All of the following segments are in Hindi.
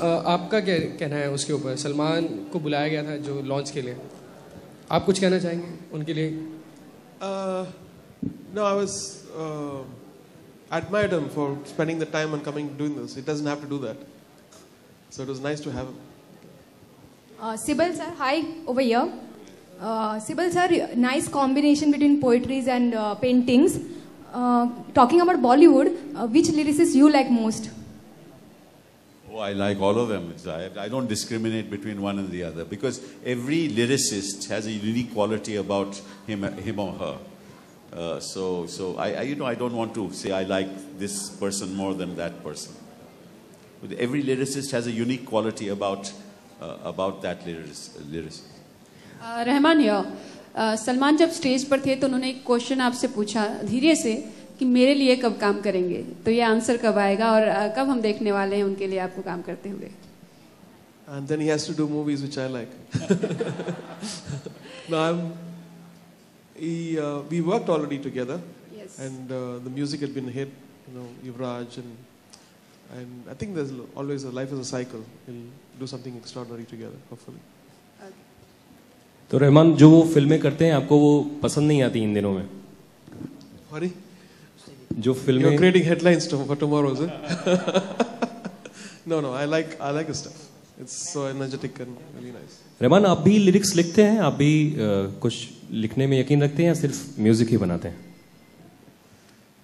आपका क्या कहना है उसके ऊपर? सलमान को बुलाया गया था जो लॉन्च के लिए, आप कुछ कहना चाहेंगे उनके लिए? No, I was admired him for spending the time and coming doing this. He doesn't have to do that, so it was nice to have him. Sibal sir, hi over here. Sibal sir, nice combination between poetries and paintings. Talking about Bollywood, which lyricists you like most? Oh, I like all of them. I don't discriminate between one and the other because every lyricist has a unique quality about him or her. So I don't want to say I like this person more than that person. Every lyricist has a unique quality about that lyricist. Rahman यार, सलमान जब स्टेज पर थे तो उन्होंने एक क्वेश्चन आपसे पूछा धीरे से कि मेरे लिए कब काम करेंगे, तो ये आंसर कब आएगा और कब हम देखने वाले हैं उनके लिए आपको काम करते हुए? And then he has to do movies which I like. No, we worked already together. Yes. And the music had been a hit, Yuvraj, and I think there's always life is a cycle. We'll do something extraordinary together, hopefully. तो रहमान जो वो फिल्में करते हैं आपको वो पसंद नहीं आती इन दिनों में? Sorry? जो फिल्में You're creating headlines for tomorrow, is it? No, I like his stuff. It's so energetic and really nice. Rahman आप भी लिरिक्स लिखते हैं? आप भी कुछ लिखने में यकीन रखते हैं या सिर्फ म्यूजिक ही बनाते हैं?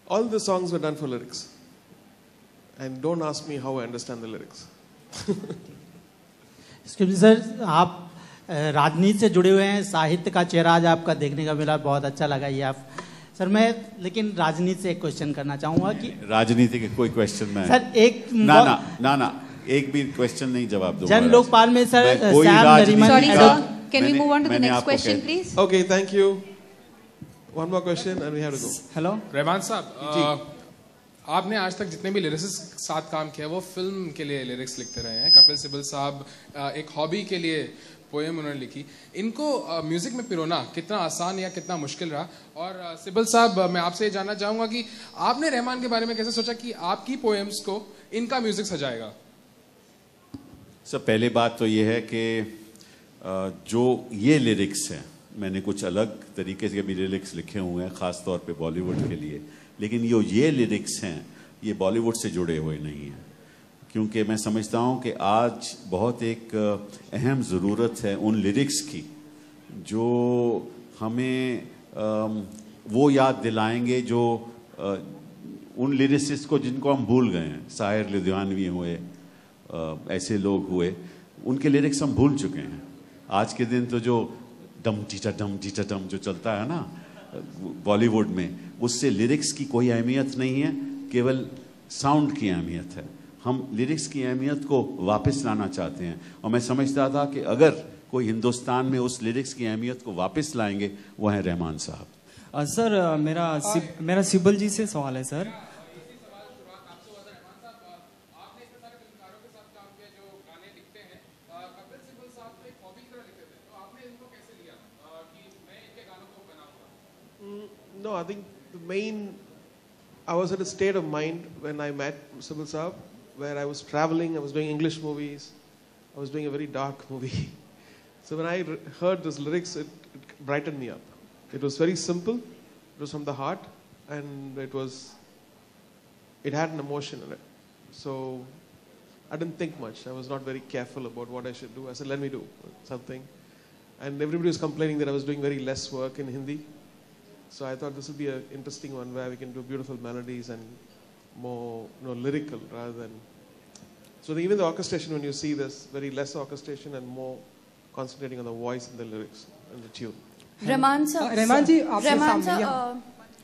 All the songs were done for lyrics. And don't ask me how I understand the lyrics. Excuse me sir, आप राजनीति से जुड़े हुए हैं, साहित्य का चेहरा आज आपका देखने का मिला, बहुत अच्छा लगा ये आप सर। मैं लेकिन राजनीति से एक क्वेश्चन करना चाहूंगा कि राजनीति के कोई क्वेश्चन में सर एक ना एक भी क्वेश्चन नहीं जवाब दूंगा। जन लोकपाल में sir Sam Nariman. Sorry sir, can we move on to the next question please? Okay, thank you. One more question and we have to go. Hello Rahman साहब, आपने आज तक जितने भी लिरिसिस्ट साथ काम किया वो फिल्म के लिए लिरिक्स लिखते रहे हैं। कपिल सिब्बल साहब एक हॉबी के लिए पोएम उन्होंने लिखी। इनको म्यूजिक में पिरोना कितना आसान या कितना मुश्किल रहा? और सिब्बल साहब, मैं आपसे ये जानना चाहूंगा कि आपने रहमान के बारे में कैसे सोचा कि आपकी पोएम्स को इनका म्यूजिक सजाएगा? सर पहली बात तो ये है कि जो ये लिरिक्स हैं, मैंने कुछ अलग तरीके के भी लिरिक्स लिखे हुए हैं खास तौर पे बॉलीवुड के लिए, लेकिन ये लिरिक्स हैं ये बॉलीवुड से जुड़े हुए नहीं हैं, क्योंकि मैं समझता हूँ कि आज बहुत एक अहम ज़रूरत है उन लिरिक्स की जो हमें वो याद दिलाएंगे जो उन लिरिसिस्ट को जिनको हम भूल गए हैं। शायर लुधियानवी हुए, ऐसे लोग हुए, उनके लिरिक्स हम भूल चुके हैं। आज के दिन तो जो डम टीटा डम जो चलता है ना बॉलीवुड में, उससे लिरिक्स की कोई अहमियत नहीं है, केवल साउंड की अहमियत है। हम लिरिक्स की अहमियत को वापस लाना चाहते हैं और मैं समझता था कि अगर कोई हिंदुस्तान में उस लिरिक्स की अहमियत को वापस लाएंगे वो है रहमान साहब। सर मेरा सिब्बल जी से सवाल है sir. No, I think I was at a state of mind when I met Sibbal Saab, where I was traveling, I was doing English movies, I was doing a very dark movie. So when I heard those lyrics, it brightened me up. It was very simple, it was from the heart, and it had an emotion in it. So I didn't think much. I was not very careful about what I should do. I said, let me do something. And everybody was complaining that I was doing very less work in Hindi. So I thought this would be an interesting one where we can do beautiful melodies and more lyrical rather than... So even the orchestration, when you see this, very less orchestration and more concentrating on the voice and the lyrics and the tune. Rahman साहब,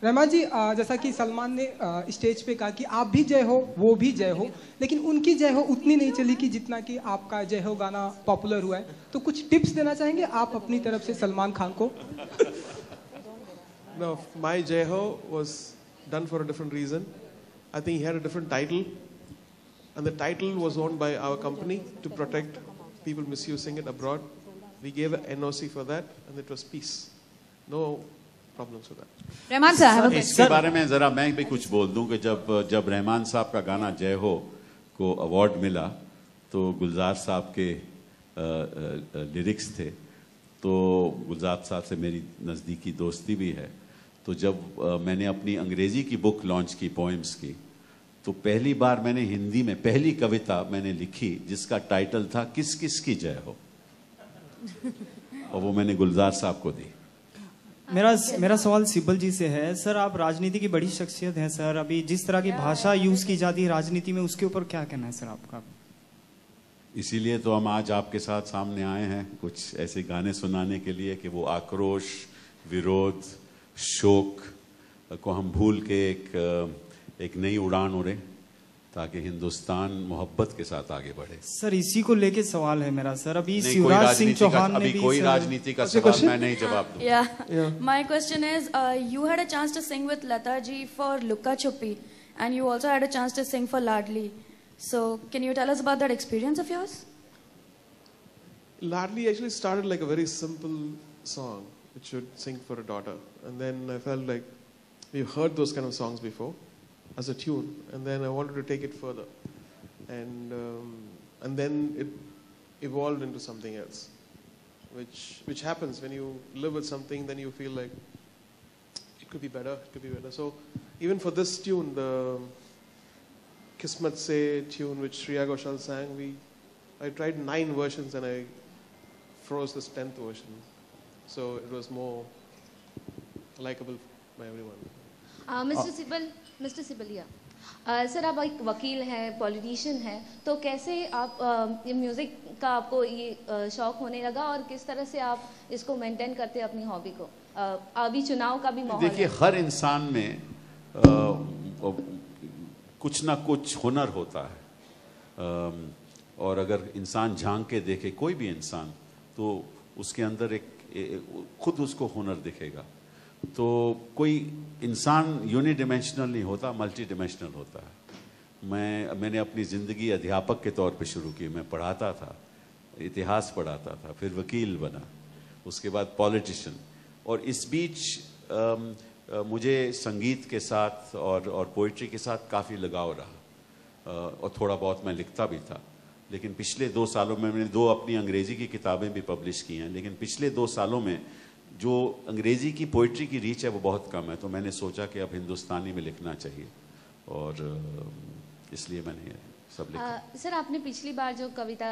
रहमान जी, जैसा कि सलमान ने स्टेज पे कहा कि आप भी जय हो वो भी जय हो, लेकिन उनकी जय हो उतनी नहीं चली कि जितना कि आपका जय हो गाना पॉपुलर हुआ है, तो कुछ टिप्स देना चाहेंगे आप अपनी तरफ से सलमान खान को? No, my Jai Ho was done for a different reason. I think he had a different title, and the title was owned by our company to protect people misusing it abroad. We gave an NOC for that, and it was peace. No problems with that. Rahman साहब, इसके बारे में जरा मैं भी कुछ बोल दूं कि जब रहमान साहब का गाना जय हो को अवार्ड मिला तो गुलजार साहब के लिरिक्स थे। तो गुलजार साहब से मेरी नज़दीकी दोस्ती भी है। तो जब मैंने अपनी अंग्रेज़ी की बुक लॉन्च की पोएम्स की, तो पहली बार मैंने हिंदी में पहली कविता मैंने लिखी जिसका टाइटल था किस किस की जय हो, और वो मैंने गुलजार साहब को दी। मेरा सवाल सिब्बल जी से है। सर, आप राजनीति की बड़ी शख्सियत हैं सर। अभी जिस तरह की भाषा यूज की जाती है राजनीति में, उसके ऊपर क्या कहना है सर आपका? इसीलिए तो हम आज आपके साथ सामने आए हैं, कुछ ऐसे गाने सुनाने के लिए कि वो आक्रोश, विरोध, शोक को हम भूल के एक नई उड़ान उड़े, ताकि हिंदुस्तान मोहब्बत के साथ आगे बढ़े। सर, इसी को लेके सवाल है मेरा सर। अभी शिवराज सिंह चौहान ने भी कोई राजनीति का सवाल मैं नहीं जवाब दूं। Yeah. My question is, you had a chance to sing with Lata ji for Lukka Chuppi, and you also had a chance to sing for Ladli. So, can you tell us about that experience of yours? Ladli actually started like a very simple song, which should sing for a daughter, and then I felt like we've heard those kind of songs before as a tune, and then I wanted to take it further, and then it evolved into something else, which happens when you live with something. Then you feel like it could be better. So even for this tune, the Kismat Se tune which Shreya Ghoshal sang, I tried 9 versions and I froze this 10th version, so it was more likable by everyone. Mister सिबलिया, सर आप एक वकील हैं, पॉलिटिशियन हैं, तो कैसे आप ये म्यूज़िक का आपको ये शौक होने लगा और किस तरह से आप इसको मेंटेन करते हैं अपनी हॉबी को? अभी चुनाव का भी माहौल है। देखिए, हर इंसान में कुछ ना कुछ हुनर होता है, और अगर इंसान झांक के देखे कोई भी इंसान, तो उसके अंदर खुद उसको हुनर दिखेगा। तो कोई इंसान यूनिडिमेंशनल नहीं होता, मल्टी डिमेंशनल होता है। मैंने अपनी ज़िंदगी अध्यापक के तौर पे शुरू की। मैं पढ़ाता था, इतिहास पढ़ाता था, फिर वकील बना, उसके बाद पॉलिटिशियन, और इस बीच मुझे संगीत के साथ और पोइट्री के साथ काफ़ी लगाव रहा, और थोड़ा बहुत मैं लिखता भी था। लेकिन पिछले 2 सालों में मैंने 2 अपनी अंग्रेज़ी की किताबें भी पब्लिश की हैं, लेकिन पिछले 2 सालों में जो अंग्रेज़ी की पोइट्री की रीच है वो बहुत कम है। तो मैंने सोचा कि अब हिंदुस्तानी में लिखना चाहिए, और इसलिए मैंने सब लिखा। सर, आपने पिछली बार जो कविता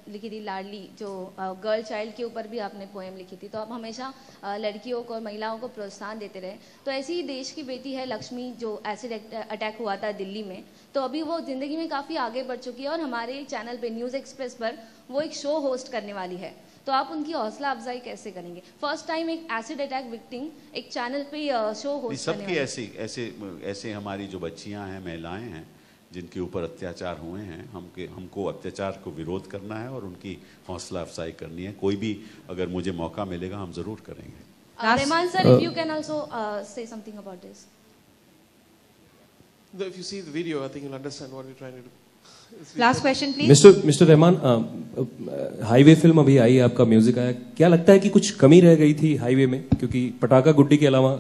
लिखी थी लाडली, जो गर्ल चाइल्ड के ऊपर भी आपने पोएम लिखी थी, तो आप हमेशा लड़कियों को और महिलाओं को प्रोत्साहन देते रहे। तो ऐसी ही देश की बेटी है लक्ष्मी, जो एसिड अटैक हुआ था दिल्ली में, तो अभी वो ज़िंदगी में काफ़ी आगे बढ़ चुकी है और हमारे चैनल पे न्यूज़ एक्सप्रेस पर वो एक शो होस्ट करने वाली है। तो आप उनकी हौसला अफजाई कैसे करेंगे? फर्स्ट टाइम एक एसिड अटैक विक्टिम एक चैनल पे शो होस्ट करने वाली। सबकी ऐसे हमारी जो बच्चियां हैं, महिलाएं हैं, जिनके ऊपर अत्याचार हुए हैं, हमको अत्याचार को विरोध करना है और उनकी हौसला अफजाई करनी है। कोई भी अगर मुझे मौका मिलेगा हम जरूर करेंगे। Rahman sir, if you can also say something about this. If you see the video, I think you'll understand what we're trying to do. Last question, please. Mister Rahman, highway film अभी आई, आपका म्यूजिक आया, क्या लगता है कि कुछ कमी रह गई थी हाईवे में? क्योंकि पटाखा गुड्डी के अलावा